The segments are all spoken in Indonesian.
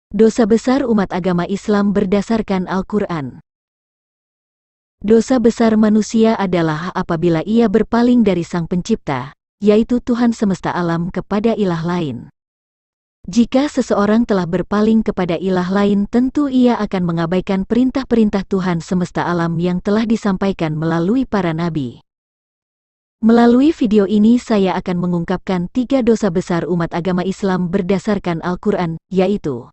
Dosa besar umat agama Islam berdasarkan Al-Quran. Dosa besar manusia adalah apabila ia berpaling dari Sang Pencipta, yaitu Tuhan semesta alam, kepada ilah lain. Jika seseorang telah berpaling kepada ilah lain, tentu ia akan mengabaikan perintah-perintah Tuhan semesta alam yang telah disampaikan melalui para nabi. Melalui video ini saya akan mengungkapkan 3 dosa besar umat agama Islam berdasarkan Al-Quran, yaitu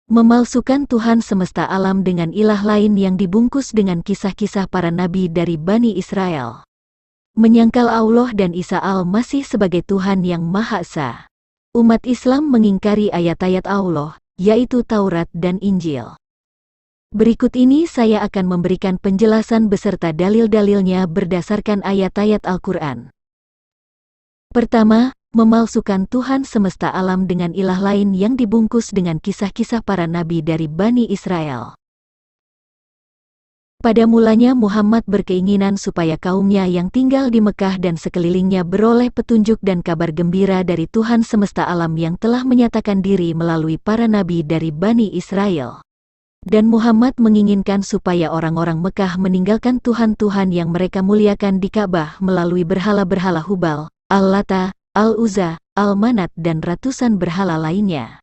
memalsukan Tuhan semesta alam dengan ilah lain yang dibungkus dengan kisah-kisah para nabi dari Bani Israel, menyangkal Allah dan Isa Al-Masih sebagai Tuhan yang Maha Esa. Umat Islam mengingkari ayat-ayat Allah, yaitu Taurat dan Injil. Berikut ini saya akan memberikan penjelasan beserta dalil-dalilnya berdasarkan ayat-ayat Al-Quran. Pertama, memalsukan Tuhan semesta alam dengan ilah lain yang dibungkus dengan kisah-kisah para nabi dari Bani Israel. Pada mulanya Muhammad berkeinginan supaya kaumnya yang tinggal di Mekah dan sekelilingnya beroleh petunjuk dan kabar gembira dari Tuhan semesta alam yang telah menyatakan diri melalui para nabi dari Bani Israel. Dan Muhammad menginginkan supaya orang-orang Mekah meninggalkan Tuhan-Tuhan yang mereka muliakan di Ka'bah melalui berhala-berhala Hubal, Al-Lata, Al-Uzza, Al-Manat dan ratusan berhala lainnya.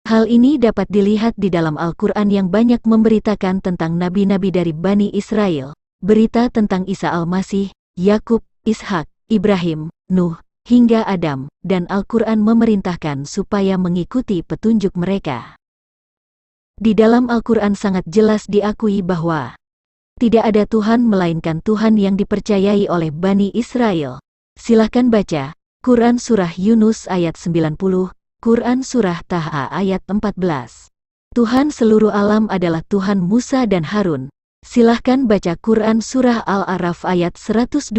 Hal ini dapat dilihat di dalam Al-Quran yang banyak memberitakan tentang nabi-nabi dari Bani Israel, berita tentang Isa Al-Masih, Yakub, Ishak, Ibrahim, Nuh, hingga Adam, dan Al-Quran memerintahkan supaya mengikuti petunjuk mereka. Di dalam Al-Quran sangat jelas diakui bahwa tidak ada Tuhan melainkan Tuhan yang dipercayai oleh Bani Israel. Silahkan baca Quran Surah Yunus ayat 90, Quran Surah Taha ayat 14. Tuhan seluruh alam adalah Tuhan Musa dan Harun. Silahkan baca Quran Surah Al-A'raf ayat 121-122,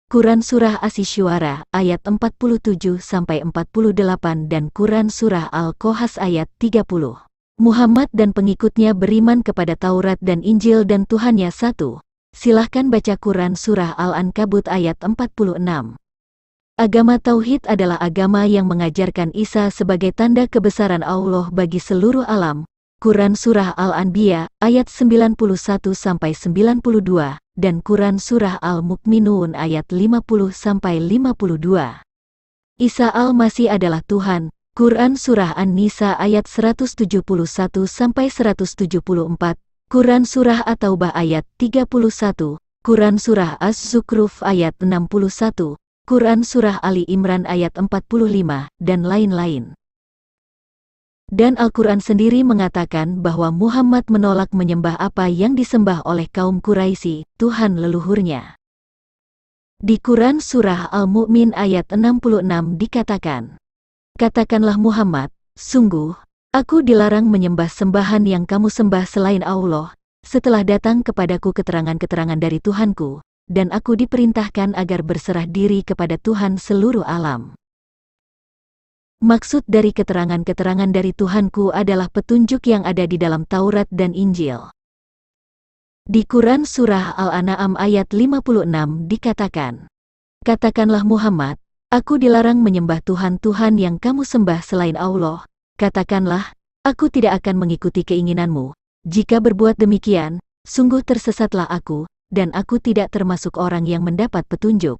Quran Surah Asy-Syu'ara ayat 47-48 dan Quran Surah Al-Qasas ayat 30. Muhammad dan pengikutnya beriman kepada Taurat dan Injil dan Tuhannya satu. Silahkan baca Quran Surah Al-Ankabut ayat 46. Agama Tauhid adalah agama yang mengajarkan Isa sebagai tanda kebesaran Allah bagi seluruh alam. Quran Surah Al-Anbiya ayat 91-92 dan Quran Surah Al-Mu'minun ayat 50-52. Isa Al-Masih adalah Tuhan. Quran Surah An-Nisa ayat 171-174. Quran Surah At-Taubah ayat 31, Quran Surah Az-Zukhruf ayat 61, Quran Surah Ali Imran ayat 45, dan lain-lain. Dan Al-Quran sendiri mengatakan bahwa Muhammad menolak menyembah apa yang disembah oleh kaum Quraisy, Tuhan leluhurnya. Di Quran Surah Al-Mu'min ayat 66 dikatakan, "Katakanlah Muhammad, sungguh, aku dilarang menyembah sembahan yang kamu sembah selain Allah, setelah datang kepadaku keterangan-keterangan dari Tuhanku, dan aku diperintahkan agar berserah diri kepada Tuhan seluruh alam." Maksud dari keterangan-keterangan dari Tuhanku adalah petunjuk yang ada di dalam Taurat dan Injil. Di Quran Surah Al-An'am ayat 56 dikatakan, "Katakanlah Muhammad, aku dilarang menyembah Tuhan-Tuhan yang kamu sembah selain Allah. Katakanlah, aku tidak akan mengikuti keinginanmu. Jika berbuat demikian, sungguh tersesatlah aku, dan aku tidak termasuk orang yang mendapat petunjuk."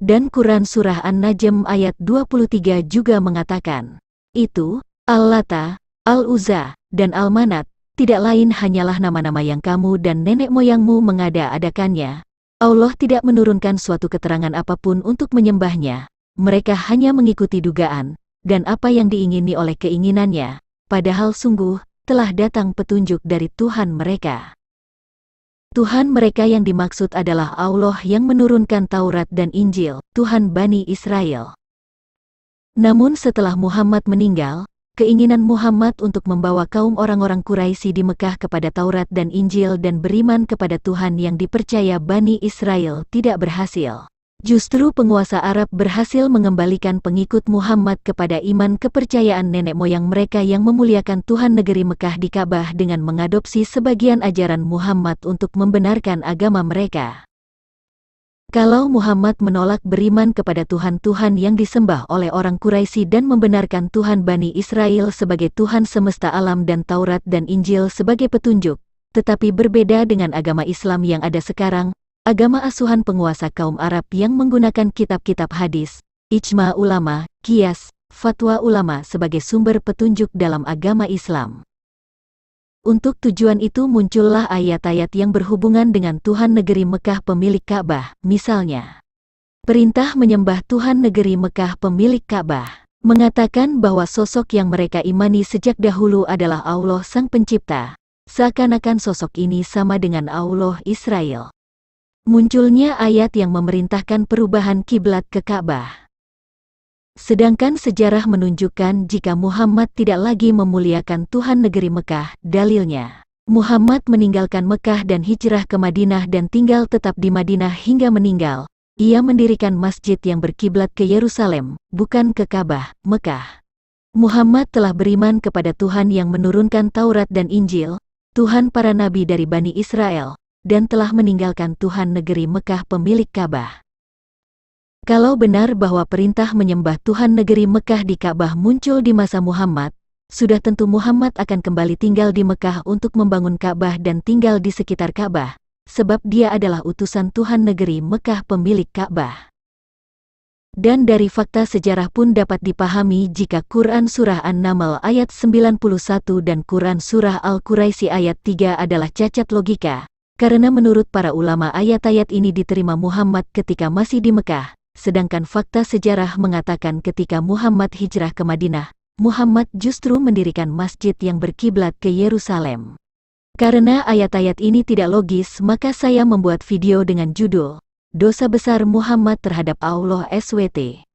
Dan Quran Surah An-Najm ayat 23 juga mengatakan, "Itu, Al-Lata, Al-Uzza, dan Al-Manat, tidak lain hanyalah nama-nama yang kamu dan nenek moyangmu mengada-adakannya. Allah tidak menurunkan suatu keterangan apapun untuk menyembahnya. Mereka hanya mengikuti dugaan dan apa yang diingini oleh keinginannya, padahal sungguh telah datang petunjuk dari Tuhan mereka." Tuhan mereka yang dimaksud adalah Allah yang menurunkan Taurat dan Injil, Tuhan Bani Israel. Namun setelah Muhammad meninggal, keinginan Muhammad untuk membawa kaum orang-orang Quraisy di Mekah kepada Taurat dan Injil dan beriman kepada Tuhan yang dipercaya Bani Israel tidak berhasil. Justru penguasa Arab berhasil mengembalikan pengikut Muhammad kepada iman kepercayaan nenek moyang mereka yang memuliakan Tuhan negeri Mekah di Ka'bah dengan mengadopsi sebagian ajaran Muhammad untuk membenarkan agama mereka. Kalau Muhammad menolak beriman kepada Tuhan-Tuhan yang disembah oleh orang Quraisy dan membenarkan Tuhan Bani Israel sebagai Tuhan semesta alam dan Taurat dan Injil sebagai petunjuk, tetapi berbeda dengan agama Islam yang ada sekarang, agama asuhan penguasa kaum Arab yang menggunakan kitab-kitab hadis, ijma ulama, qiyas, fatwa ulama sebagai sumber petunjuk dalam agama Islam. Untuk tujuan itu muncullah ayat-ayat yang berhubungan dengan Tuhan negeri Mekah pemilik Ka'bah, misalnya. Perintah menyembah Tuhan negeri Mekah pemilik Ka'bah, mengatakan bahwa sosok yang mereka imani sejak dahulu adalah Allah Sang Pencipta, seakan-akan sosok ini sama dengan Allah Israel. Munculnya ayat yang memerintahkan perubahan kiblat ke Ka'bah. Sedangkan sejarah menunjukkan jika Muhammad tidak lagi memuliakan Tuhan negeri Mekah, dalilnya, Muhammad meninggalkan Mekah dan hijrah ke Madinah dan tinggal tetap di Madinah hingga meninggal. Ia mendirikan masjid yang berkiblat ke Yerusalem, bukan ke Ka'bah, Mekah. Muhammad telah beriman kepada Tuhan yang menurunkan Taurat dan Injil, Tuhan para nabi dari Bani Israel, dan telah meninggalkan Tuhan negeri Mekah pemilik Ka'bah. Kalau benar bahwa perintah menyembah Tuhan negeri Mekah di Ka'bah muncul di masa Muhammad, sudah tentu Muhammad akan kembali tinggal di Mekah untuk membangun Ka'bah dan tinggal di sekitar Ka'bah, sebab dia adalah utusan Tuhan negeri Mekah pemilik Ka'bah. Dan dari fakta sejarah pun dapat dipahami jika Quran Surah An-Naml ayat 91 dan Quran Surah Al-Quraisy ayat 3 adalah cacat logika, karena menurut para ulama ayat-ayat ini diterima Muhammad ketika masih di Mekah. Sedangkan fakta sejarah mengatakan ketika Muhammad hijrah ke Madinah, Muhammad justru mendirikan masjid yang berkiblat ke Yerusalem. Karena ayat-ayat ini tidak logis, maka saya membuat video dengan judul, Dosa Besar Muhammad Terhadap Allah SWT.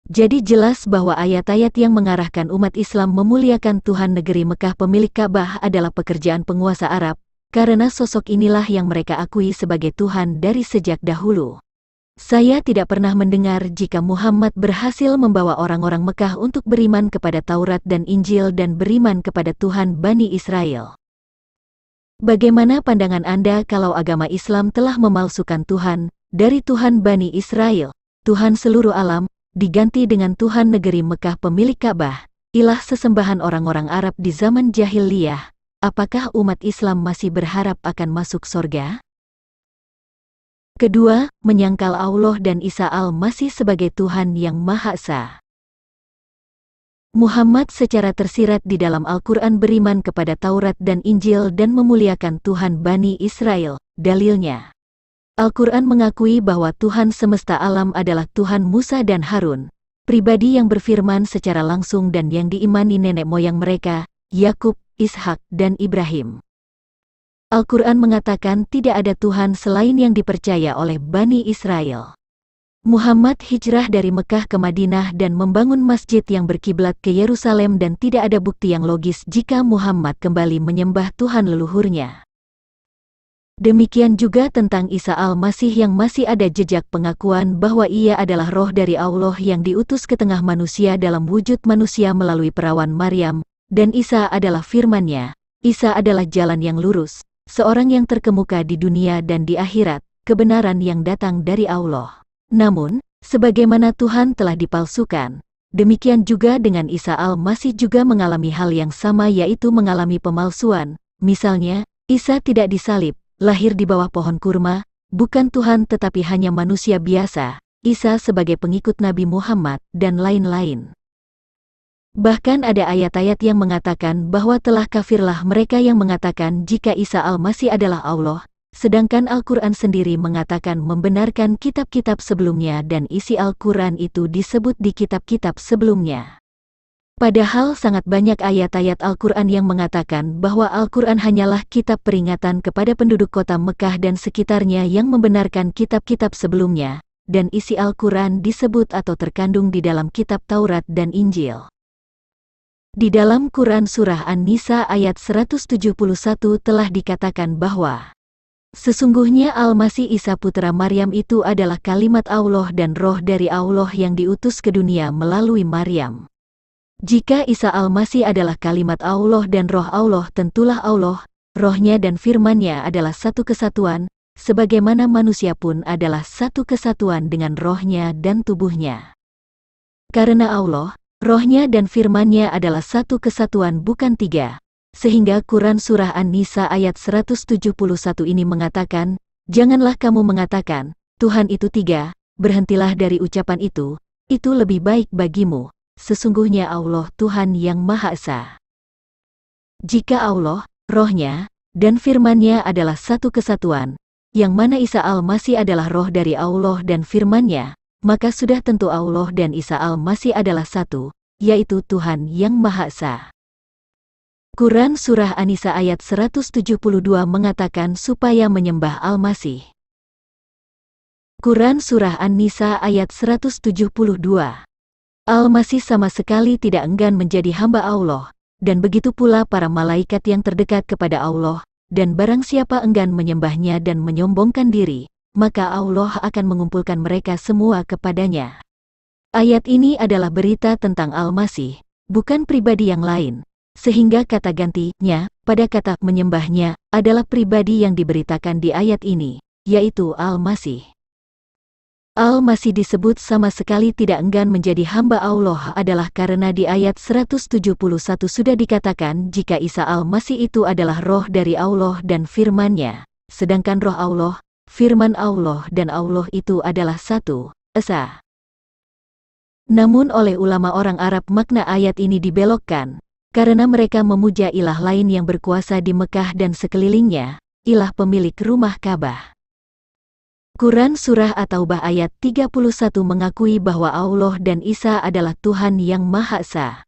Jadi jelas bahwa ayat-ayat yang mengarahkan umat Islam memuliakan Tuhan negeri Mekah pemilik Ka'bah adalah pekerjaan penguasa Arab, karena sosok inilah yang mereka akui sebagai Tuhan dari sejak dahulu. Saya tidak pernah mendengar jika Muhammad berhasil membawa orang-orang Mekah untuk beriman kepada Taurat dan Injil dan beriman kepada Tuhan Bani Israel. Bagaimana pandangan Anda kalau agama Islam telah memalsukan Tuhan, dari Tuhan Bani Israel, Tuhan seluruh alam, diganti dengan Tuhan negeri Mekah pemilik Ka'bah, ilah sesembahan orang-orang Arab di zaman jahiliyah? Apakah umat Islam masih berharap akan masuk surga? Kedua, menyangkal Allah dan Isa Al-Masih sebagai Tuhan yang Maha Esa. Muhammad secara tersirat di dalam Al-Quran beriman kepada Taurat dan Injil dan memuliakan Tuhan Bani Israel, dalilnya. Al-Quran mengakui bahwa Tuhan semesta alam adalah Tuhan Musa dan Harun, pribadi yang berfirman secara langsung dan yang diimani nenek moyang mereka, Yakub, Ishak, dan Ibrahim. Al-Quran mengatakan tidak ada Tuhan selain yang dipercaya oleh Bani Israel. Muhammad hijrah dari Mekah ke Madinah dan membangun masjid yang berkiblat ke Yerusalem dan tidak ada bukti yang logis jika Muhammad kembali menyembah Tuhan leluhurnya. Demikian juga tentang Isa Al-Masih yang masih ada jejak pengakuan bahwa ia adalah roh dari Allah yang diutus ke tengah manusia dalam wujud manusia melalui perawan Maryam, dan Isa adalah firman-Nya. Isa adalah jalan yang lurus, seorang yang terkemuka di dunia dan di akhirat, kebenaran yang datang dari Allah. Namun, sebagaimana Tuhan telah dipalsukan, demikian juga dengan Isa Al-Masih juga mengalami hal yang sama yaitu mengalami pemalsuan. Misalnya, Isa tidak disalib, lahir di bawah pohon kurma, bukan Tuhan tetapi hanya manusia biasa, Isa sebagai pengikut Nabi Muhammad, dan lain-lain. Bahkan ada ayat-ayat yang mengatakan bahwa telah kafirlah mereka yang mengatakan jika Isa Al-Masih adalah Allah, sedangkan Al-Quran sendiri mengatakan membenarkan kitab-kitab sebelumnya dan isi Al-Quran itu disebut di kitab-kitab sebelumnya. Padahal sangat banyak ayat-ayat Al-Quran yang mengatakan bahwa Al-Quran hanyalah kitab peringatan kepada penduduk kota Mekah dan sekitarnya yang membenarkan kitab-kitab sebelumnya, dan isi Al-Quran disebut atau terkandung di dalam kitab Taurat dan Injil. Di dalam Quran Surah An-Nisa ayat 171 telah dikatakan bahwa sesungguhnya Al-Masih Isa putra Maryam itu adalah kalimat Allah dan roh dari Allah yang diutus ke dunia melalui Maryam. Jika Isa Al-Masih adalah kalimat Allah dan roh Allah, tentulah Allah, rohnya dan firman-Nya adalah satu kesatuan, sebagaimana manusia pun adalah satu kesatuan dengan rohnya dan tubuhnya. Karena Allah, rohnya dan firman-Nya adalah satu kesatuan bukan tiga, sehingga Quran Surah An-Nisa ayat 171 ini mengatakan, "Janganlah kamu mengatakan, Tuhan itu tiga, berhentilah dari ucapan itu lebih baik bagimu, sesungguhnya Allah Tuhan yang Maha Esa." Jika Allah, rohnya, dan firman-Nya adalah satu kesatuan, yang mana Isa Al-Masih adalah roh dari Allah dan firman-Nya, maka sudah tentu Allah dan Isa Al-Masih adalah satu, yaitu Tuhan yang Maha Esa. Quran Surah An-Nisa ayat 172 mengatakan supaya menyembah Al-Masih. Quran Surah An-Nisa ayat 172. Al-Masih sama sekali tidak enggan menjadi hamba Allah, dan begitu pula para malaikat yang terdekat kepada Allah, dan barang siapa enggan menyembahnya dan menyombongkan diri, maka Allah akan mengumpulkan mereka semua kepadanya. Ayat ini adalah berita tentang Al-Masih, bukan pribadi yang lain, sehingga kata gantinya pada kata menyembahnya adalah pribadi yang diberitakan di ayat ini, yaitu Al-Masih. Al-Masih disebut sama sekali tidak enggan menjadi hamba Allah adalah karena di ayat 171 sudah dikatakan jika Isa Al-Masih itu adalah roh dari Allah dan firman-Nya, sedangkan roh Allah, firman Allah dan Allah itu adalah satu, esa. Namun oleh ulama orang Arab makna ayat ini dibelokkan, karena mereka memuja ilah lain yang berkuasa di Mekah dan sekelilingnya, ilah pemilik rumah Ka'bah. Quran Surah At-Taubah ayat 31 mengakui bahwa Allah dan Isa adalah Tuhan yang Maha Esa.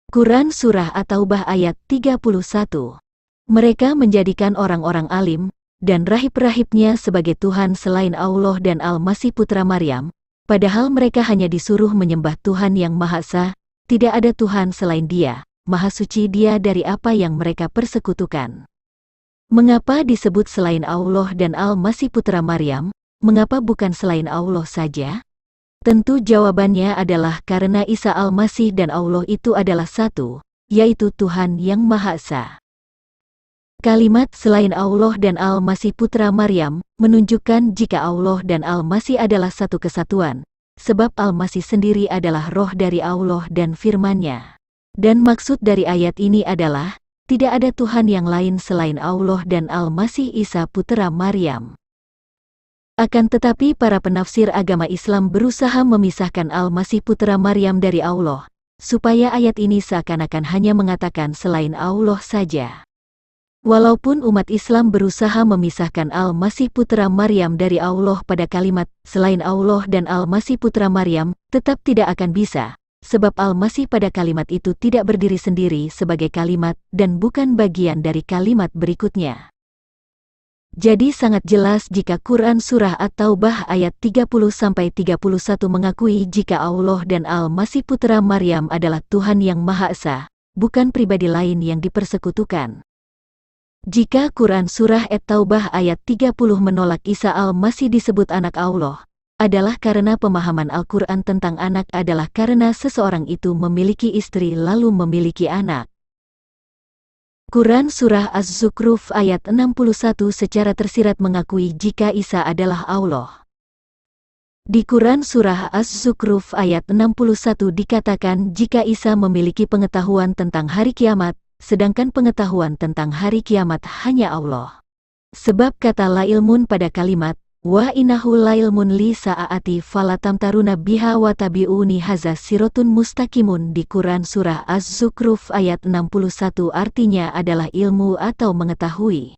Quran Surah At-Taubah ayat 31. Mereka menjadikan orang-orang alim dan rahib-rahibnya sebagai Tuhan selain Allah dan Al-Masih putra Maryam, padahal mereka hanya disuruh menyembah Tuhan yang Maha Esa, tidak ada Tuhan selain Dia, Maha Suci Dia dari apa yang mereka persekutukan. Mengapa disebut selain Allah dan Al-Masih putra Maryam? Mengapa bukan selain Allah saja? Tentu jawabannya adalah karena Isa Al-Masih dan Allah itu adalah satu, yaitu Tuhan yang Maha Esa. Kalimat selain Allah dan Al-Masih putra Maryam menunjukkan jika Allah dan Al-Masih adalah satu kesatuan, sebab Al-Masih sendiri adalah roh dari Allah dan firman-Nya. Dan maksud dari ayat ini adalah, tidak ada Tuhan yang lain selain Allah dan Al-Masih Isa putra Maryam. Akan tetapi para penafsir agama Islam berusaha memisahkan Al-Masih putra Maryam dari Allah, supaya ayat ini seakan-akan hanya mengatakan selain Allah saja. Walaupun umat Islam berusaha memisahkan Al-Masih putra Maryam dari Allah pada kalimat selain Allah dan Al-Masih putra Maryam, tetap tidak akan bisa. Sebab Al-Masih pada kalimat itu tidak berdiri sendiri sebagai kalimat dan bukan bagian dari kalimat berikutnya. Jadi sangat jelas jika Quran Surah At-Taubah ayat 30-31 mengakui jika Allah dan Al-Masih putra Maryam adalah Tuhan yang Maha Esa, bukan pribadi lain yang dipersekutukan. Jika Quran Surah At-Taubah ayat 30 menolak Isa Al-Masih disebut anak Allah, adalah karena pemahaman Al-Quran tentang anak adalah karena seseorang itu memiliki istri lalu memiliki anak. Quran Surah Az-Zukhruf ayat 61 secara tersirat mengakui jika Isa adalah Allah. Di Quran Surah Az-Zukhruf ayat 61 dikatakan jika Isa memiliki pengetahuan tentang hari kiamat, sedangkan pengetahuan tentang hari kiamat hanya Allah. Sebab kata la ilmun pada kalimat, wa innahu la ilmun li sa'ati falatamtaruna biha wa tabi'uni haza sirotun mustaqimun di Quran Surah Az-Zukhruf ayat 61 artinya adalah ilmu atau mengetahui.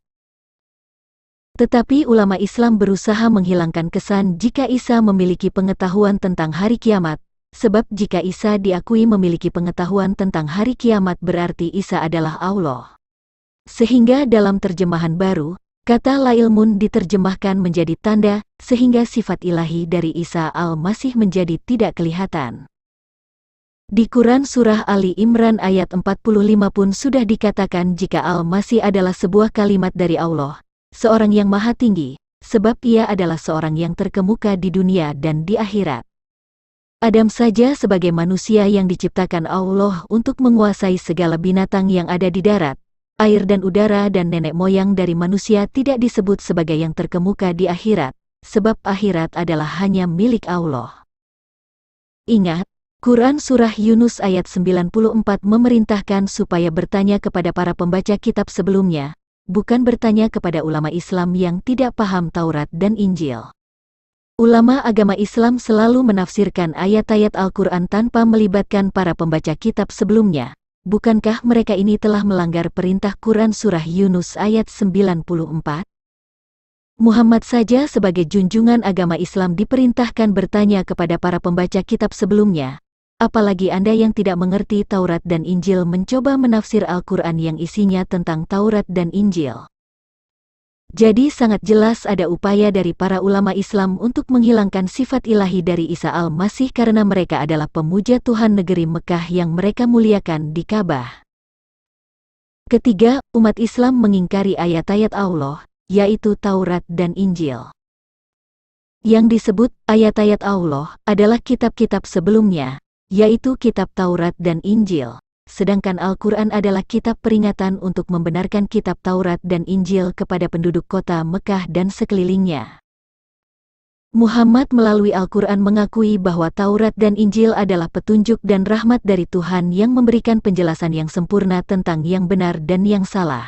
Tetapi ulama Islam berusaha menghilangkan kesan jika Isa memiliki pengetahuan tentang hari kiamat, sebab jika Isa diakui memiliki pengetahuan tentang hari kiamat berarti Isa adalah Allah. Sehingga dalam terjemahan baru, kata la ilmun diterjemahkan menjadi tanda, sehingga sifat ilahi dari Isa Al-Masih menjadi tidak kelihatan. Di Quran Surah Ali Imran ayat 45 pun sudah dikatakan jika Al-Masih adalah sebuah kalimat dari Allah, seorang yang maha tinggi, sebab ia adalah seorang yang terkemuka di dunia dan di akhirat. Adam saja sebagai manusia yang diciptakan Allah untuk menguasai segala binatang yang ada di darat, air dan udara dan nenek moyang dari manusia tidak disebut sebagai yang terkemuka di akhirat, sebab akhirat adalah hanya milik Allah. Ingat, Quran Surah Yunus ayat 94 memerintahkan supaya bertanya kepada para pembaca kitab sebelumnya, bukan bertanya kepada ulama Islam yang tidak paham Taurat dan Injil. Ulama agama Islam selalu menafsirkan ayat-ayat Al-Quran tanpa melibatkan para pembaca kitab sebelumnya. Bukankah mereka ini telah melanggar perintah Quran Surah Yunus ayat 94? Muhammad saja sebagai junjungan agama Islam diperintahkan bertanya kepada para pembaca kitab sebelumnya. Apalagi Anda yang tidak mengerti Taurat dan Injil mencoba menafsir Al-Quran yang isinya tentang Taurat dan Injil. Jadi sangat jelas ada upaya dari para ulama Islam untuk menghilangkan sifat ilahi dari Isa al-Masih karena mereka adalah pemuja Tuhan negeri Mekah yang mereka muliakan di Ka'bah. Ketiga, umat Islam mengingkari ayat-ayat Allah, yaitu Taurat dan Injil. Yang disebut ayat-ayat Allah adalah kitab-kitab sebelumnya, yaitu kitab Taurat dan Injil. Sedangkan Al-Quran adalah kitab peringatan untuk membenarkan kitab Taurat dan Injil kepada penduduk kota Mekah dan sekelilingnya. Muhammad melalui Al-Quran mengakui bahwa Taurat dan Injil adalah petunjuk dan rahmat dari Tuhan yang memberikan penjelasan yang sempurna tentang yang benar dan yang salah.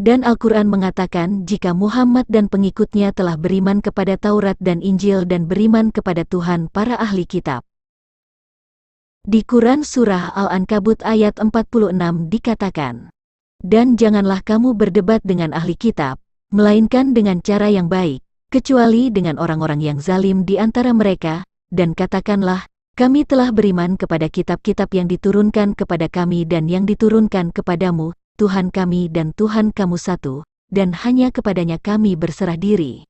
Dan Al-Quran mengatakan jika Muhammad dan pengikutnya telah beriman kepada Taurat dan Injil dan beriman kepada Tuhan para ahli kitab. Di Quran Surah Al-Ankabut ayat 46 dikatakan, "Dan janganlah kamu berdebat dengan ahli kitab, melainkan dengan cara yang baik, kecuali dengan orang-orang yang zalim di antara mereka, dan katakanlah, kami telah beriman kepada kitab-kitab yang diturunkan kepada kami dan yang diturunkan kepadamu, Tuhan kami dan Tuhan kamu satu, dan hanya kepadanya kami berserah diri."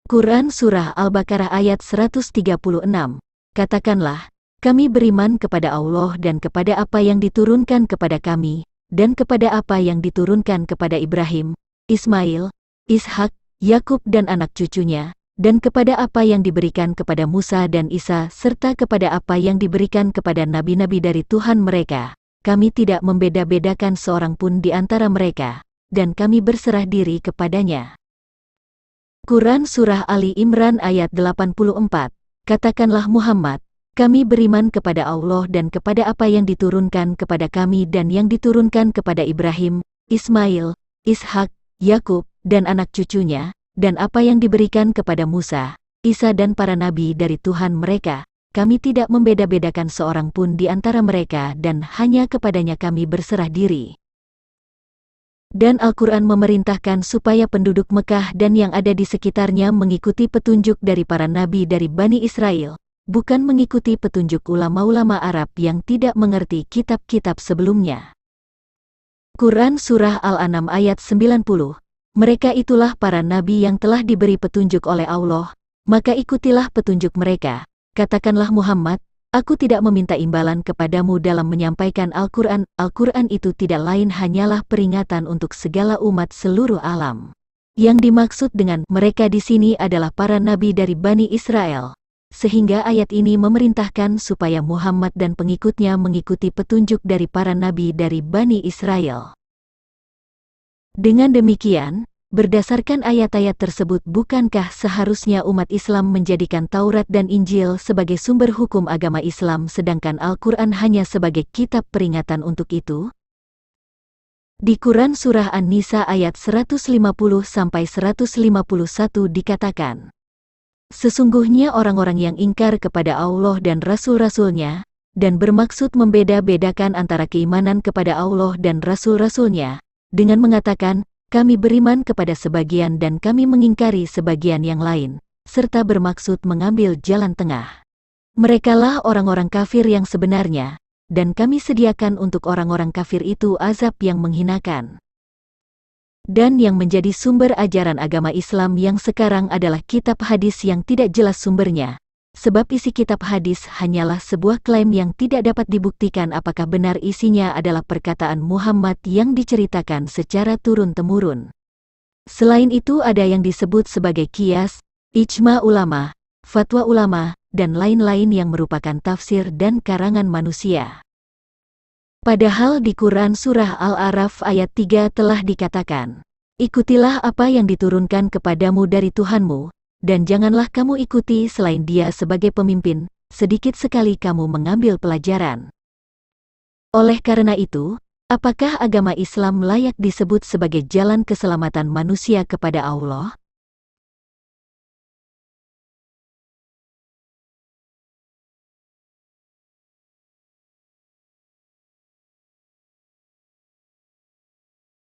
Quran Surah Al-Baqarah ayat 136, katakanlah, kami beriman kepada Allah dan kepada apa yang diturunkan kepada kami, dan kepada apa yang diturunkan kepada Ibrahim, Ismail, Ishak, Yakub dan anak cucunya, dan kepada apa yang diberikan kepada Musa dan Isa serta kepada apa yang diberikan kepada nabi-nabi dari Tuhan mereka. Kami tidak membeda-bedakan seorang pun di antara mereka, dan kami berserah diri kepadanya. Quran Surah Ali Imran ayat 84, katakanlah Muhammad, kami beriman kepada Allah dan kepada apa yang diturunkan kepada kami dan yang diturunkan kepada Ibrahim, Ismail, Ishak, Yakub, dan anak cucunya, dan apa yang diberikan kepada Musa, Isa dan para nabi dari Tuhan mereka. Kami tidak membeda-bedakan seorang pun di antara mereka dan hanya kepadanya kami berserah diri. Dan Al-Quran memerintahkan supaya penduduk Mekah dan yang ada di sekitarnya mengikuti petunjuk dari para nabi dari Bani Israel, bukan mengikuti petunjuk ulama-ulama Arab yang tidak mengerti kitab-kitab sebelumnya. Quran Surah Al-An'am ayat 90, mereka itulah para nabi yang telah diberi petunjuk oleh Allah, maka ikutilah petunjuk mereka. Katakanlah Muhammad, aku tidak meminta imbalan kepadamu dalam menyampaikan Al-Quran. Al-Quran itu tidak lain hanyalah peringatan untuk segala umat seluruh alam. Yang dimaksud dengan mereka di sini adalah para nabi dari Bani Israel. Sehingga ayat ini memerintahkan supaya Muhammad dan pengikutnya mengikuti petunjuk dari para nabi dari Bani Israel. Dengan demikian, berdasarkan ayat-ayat tersebut bukankah seharusnya umat Islam menjadikan Taurat dan Injil sebagai sumber hukum agama Islam sedangkan Al-Quran hanya sebagai kitab peringatan untuk itu? Di Quran Surah An-Nisa ayat 150-151 dikatakan, sesungguhnya orang-orang yang ingkar kepada Allah dan Rasul-Rasulnya, dan bermaksud membeda-bedakan antara keimanan kepada Allah dan Rasul-Rasulnya, dengan mengatakan, kami beriman kepada sebagian dan kami mengingkari sebagian yang lain, serta bermaksud mengambil jalan tengah. Merekalah orang-orang kafir yang sebenarnya, dan kami sediakan untuk orang-orang kafir itu azab yang menghinakan. Dan yang menjadi sumber ajaran agama Islam yang sekarang adalah kitab hadis yang tidak jelas sumbernya, sebab isi kitab hadis hanyalah sebuah klaim yang tidak dapat dibuktikan apakah benar isinya adalah perkataan Muhammad yang diceritakan secara turun-temurun. Selain itu ada yang disebut sebagai qiyas, ijma ulama, fatwa ulama, dan lain-lain yang merupakan tafsir dan karangan manusia. Padahal di Quran Surah Al-A'raf ayat 3 telah dikatakan, ikutilah apa yang diturunkan kepadamu dari Tuhanmu, dan janganlah kamu ikuti selain Dia sebagai pemimpin, sedikit sekali kamu mengambil pelajaran. Oleh karena itu, apakah agama Islam layak disebut sebagai jalan keselamatan manusia kepada Allah?